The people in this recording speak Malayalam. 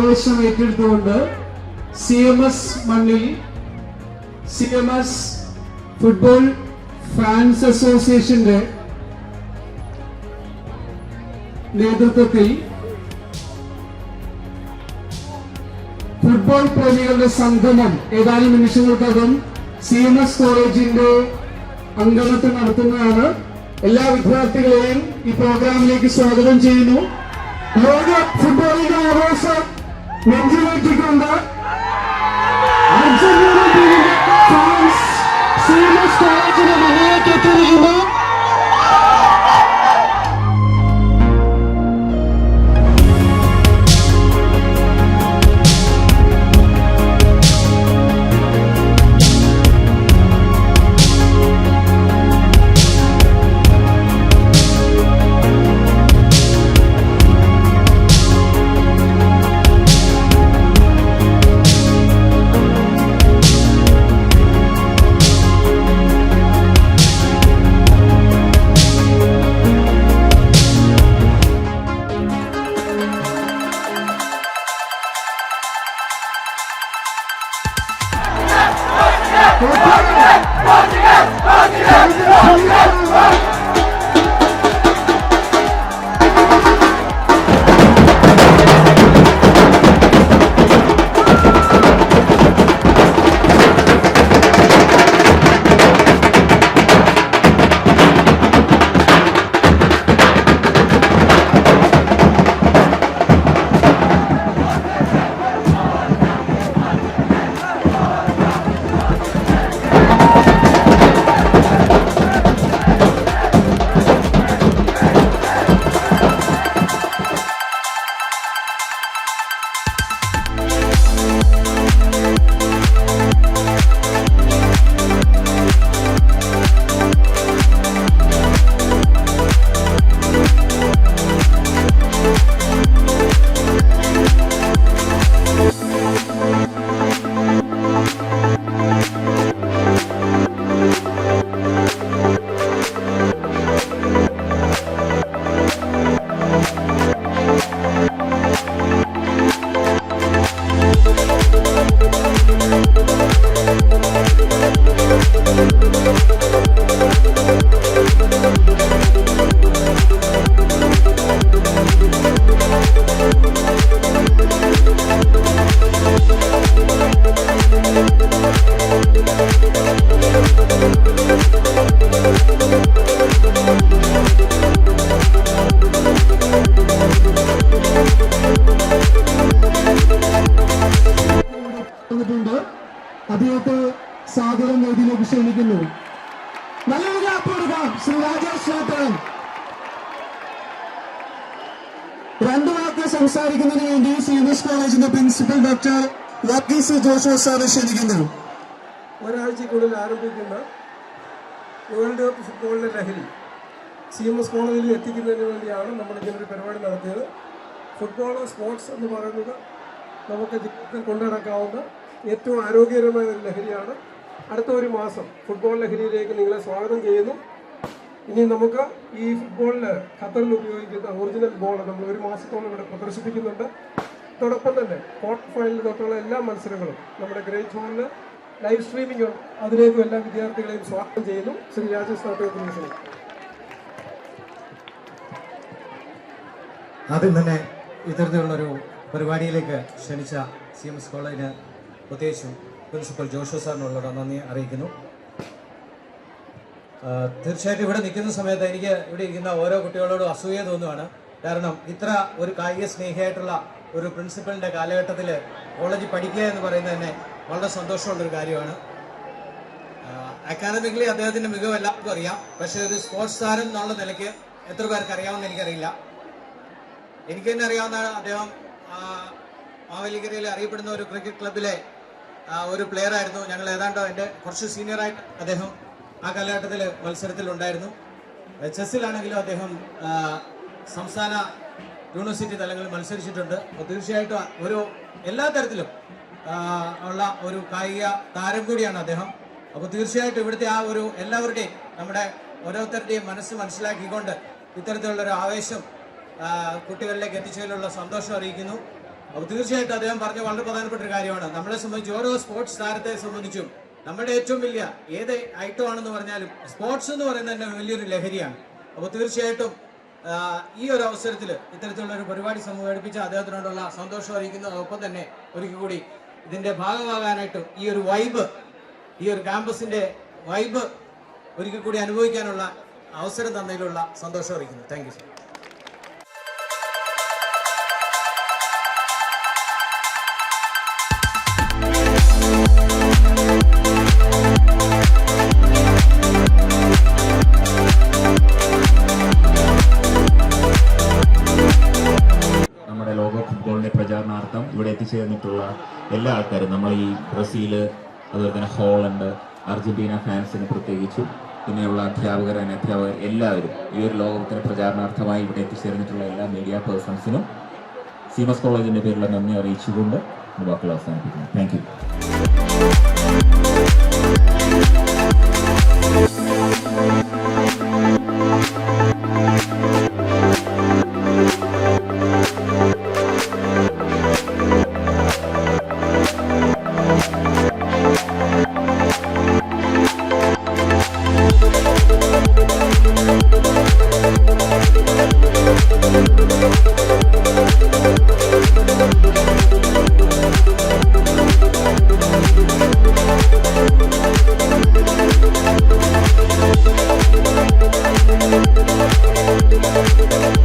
ആവേശം ഏറ്റെടുത്തുകൊണ്ട് CMS മണ്ണിൽ CMS ഫുട്ബോൾ ഫാൻസ് അസോസിയേഷന്റെ നേതൃത്വത്തിൽ ഫുട്ബോൾ പ്രേമികളുടെ സംഗമം ഏതാനും നിമിഷങ്ങൾക്കകം CMS കോളേജിന്റെ അങ്കണത്തിൽ നടത്തുന്നതാണ്. എല്ലാ വിദ്യാർത്ഥികളെയും ഈ പ്രോഗ്രാമിലേക്ക് സ്വാഗതം ചെയ്യുന്നു. ലോക ഫുട്ബോളിന്റെ ആവേശം നെഞ്ചിലേറ്റിക്കൊണ്ട് അർജന്റീന ടീമിന്റെ ഫാൻസ് CMS കോളേജിന്റെ മുന്നിലേക്ക് എത്തിയിരിക്കുന്നു. അദ്ദേഹത്തെ സാദരം വേദിയിലേക്ക് ക്ഷണിക്കുന്നു. നല്ലൊരു ക്ലാപ്പ് കൊടുക്കാം ശ്രീ രാജേഷ് ചേട്ടൻ. രണ്ടു വാക്ക് സംസാരിക്കുന്നതിന് വേണ്ടി CMS കോളേജിന്റെ പ്രിൻസിപ്പൽ ഡോക്ടർ വർഗീസ് ജോഷോ സാറ് ക്ഷണിക്കുന്നു. ഒരാഴ്ചക്കുള്ളിൽ ആരംഭിക്കുന്ന വേൾഡ് കപ്പ് ഫുട്ബോളിന്റെ ലഹരി CMS കോളേജിൽ എത്തിക്കുന്നതിന് വേണ്ടിയാണ് നമ്മൾ ഇങ്ങനൊരു പരിപാടി നടത്തിയത്. ഫുട്ബോൾ സ്പോർട്സ് എന്ന് പറയുന്നത് നമുക്ക് ജീവിതത്തിൽ കൊണ്ടുനടക്കാവുന്ന ഏറ്റവും ആരോഗ്യകരമായ ഒരു ലഹരിയാണ്. അടുത്ത ഒരു മാസം ഫുട്ബോൾ ലഹരിയിലേക്ക് നിങ്ങളെ സ്വാഗതം ചെയ്യുന്നു. ഇനി നമുക്ക് ഈ ഫുട്ബോളിൽ ഖത്തറിൽ ഉപയോഗിക്കുന്ന ഒറിജിനൽ ബോൾ നമ്മൾ ഒരു മാസത്തോളം ഇവിടെ പ്രദർശിപ്പിക്കുന്നുണ്ട്. അതോടൊപ്പം തന്നെ ക്വാർട്ടർ ഫൈനൽ തൊട്ടുള്ള എല്ലാ മത്സരങ്ങളും നമ്മുടെ ഗ്രേറ്റ് ഹോളിൽ ലൈവ് സ്ട്രീമിംഗ് ഉണ്ട്. അതിലേക്കും എല്ലാ വിദ്യാർത്ഥികളെയും സ്വാഗതം ചെയ്യുന്നു. ശ്രീ രാജേഷ് നാട്ടുകാർ. ആദ്യം തന്നെ ഇത്തരത്തിലുള്ളൊരു പരിപാടിയിലേക്ക് ക്ഷണിച്ച CMS കോളേജിന് പ്രത്യേകിച്ചും പ്രിൻസിപ്പൽ ജോഷോ സാറിനുള്ള നന്ദി അറിയിക്കുന്നു. തീർച്ചയായിട്ടും ഇവിടെ നിൽക്കുന്ന സമയത്ത് എനിക്ക് ഇവിടെ ഇരിക്കുന്ന ഓരോ കുട്ടികളോടും അസൂയ തോന്നുകയാണ്. കാരണം ഇത്ര ഒരു കായിക സ്നേഹിയായിട്ടുള്ള ഒരു പ്രിൻസിപ്പലിൻ്റെ കാലഘട്ടത്തിൽ കോളേജിൽ പഠിക്കുക എന്ന് പറയുന്നത് തന്നെ വളരെ സന്തോഷമുള്ളൊരു കാര്യമാണ്. അക്കാദമിക്കലി അദ്ദേഹത്തിൻ്റെ മികവ് എല്ലാവർക്കും അറിയാം. പക്ഷേ ഒരു സ്പോർട്സ് താരം എന്നുള്ള നിലയ്ക്ക് എത്ര പേർക്ക് അറിയാമെന്ന് എനിക്കറിയില്ല. എനിക്ക് തന്നെ അറിയാവുന്ന അദ്ദേഹം മാവേലിക്കരയിൽ അറിയപ്പെടുന്ന ഒരു ക്രിക്കറ്റ് ക്ലബിലെ ഒരു പ്ലെയർ ആയിരുന്നു. ഞങ്ങൾ ഏതാണ്ട് എൻ്റെ കുറച്ച് സീനിയറായിട്ട് അദ്ദേഹം ആ കാലഘട്ടത്തിൽ മത്സരത്തിലുണ്ടായിരുന്നു. ചെസ്സിലാണെങ്കിലും അദ്ദേഹം സംസ്ഥാന യൂണിവേഴ്സിറ്റി തലങ്ങളിൽ മത്സരിച്ചിട്ടുണ്ട്. അപ്പോൾ തീർച്ചയായിട്ടും ഒരു എല്ലാ തരത്തിലും ഉള്ള ഒരു കായിക താരം കൂടിയാണ് അദ്ദേഹം. അപ്പോൾ തീർച്ചയായിട്ടും ഇവിടുത്തെ ആ ഒരു എല്ലാവരുടെയും നമ്മുടെ ഓരോരുത്തരുടെയും മനസ്സ് മനസ്സിലാക്കിക്കൊണ്ട് ഇത്തരത്തിലുള്ളൊരു ആവേശം കുട്ടികളിലേക്ക് എത്തിച്ചതിലുള്ള സന്തോഷം അറിയിക്കുന്നു. അപ്പോൾ തീർച്ചയായിട്ടും അദ്ദേഹം പറഞ്ഞ വളരെ പ്രധാനപ്പെട്ട ഒരു കാര്യമാണ്. നമ്മളെ സംബന്ധിച്ച് ഓരോ സ്പോർട്സ് താരത്തെ സംബന്ധിച്ചും നമ്മുടെ ഏറ്റവും വലിയ ഏത് ഐറ്റം ആണെന്ന് പറഞ്ഞാലും സ്പോർട്സ് എന്ന് പറയുന്നത് തന്നെ വലിയൊരു ലഹരിയാണ്. അപ്പോൾ തീർച്ചയായിട്ടും ഈ ഒരു അവസരത്തിൽ ഇത്തരത്തിലുള്ള ഒരു പരിപാടി സംഘടിപ്പിച്ച അദ്ദേഹത്തിനോടുള്ള സന്തോഷം അറിയിക്കുന്നതോടൊപ്പം തന്നെ ഒരിക്കൽ കൂടി ഇതിന്റെ ഭാഗമാകാനായിട്ടും ഈ ഒരു വൈബ്, ഈ ഒരു ക്യാമ്പസിന്റെ വൈബ് ഒരിക്കൽ കൂടി അനുഭവിക്കാനുള്ള അവസരം തന്നതിലുള്ള സന്തോഷം അറിയിക്കുന്നു. Thank you sir. നമ്മുടെ ലോക ഫുട്ബോളിന്റെ പ്രചാരണാർത്ഥം ഇവിടെ എത്തിച്ചേർന്നിട്ടുള്ള എല്ലാ ആൾക്കാരും, നമ്മൾ ഈ ബ്രസീല്, അതുപോലെ തന്നെ ഹോളണ്ട്, അർജന്റീന ഫാൻസിന് പ്രത്യേകിച്ചും പിന്നെയുള്ള അധ്യാപകർ, അനധ്യാപകർ എല്ലാവരും ഈ ഒരു ലോകത്തിന് പ്രചാരണാർത്ഥമായി ഇവിടെ എത്തിച്ചേർന്നിട്ടുള്ള എല്ലാ മീഡിയ പേഴ്സൺസിനും CMS കോളേജിന്റെ പേരിലുള്ള നന്ദി അറിയിച്ചുകൊണ്ട് വാക്കുകൾ അവസാനിപ്പിക്കുന്നു. Thank you. We'll be right back.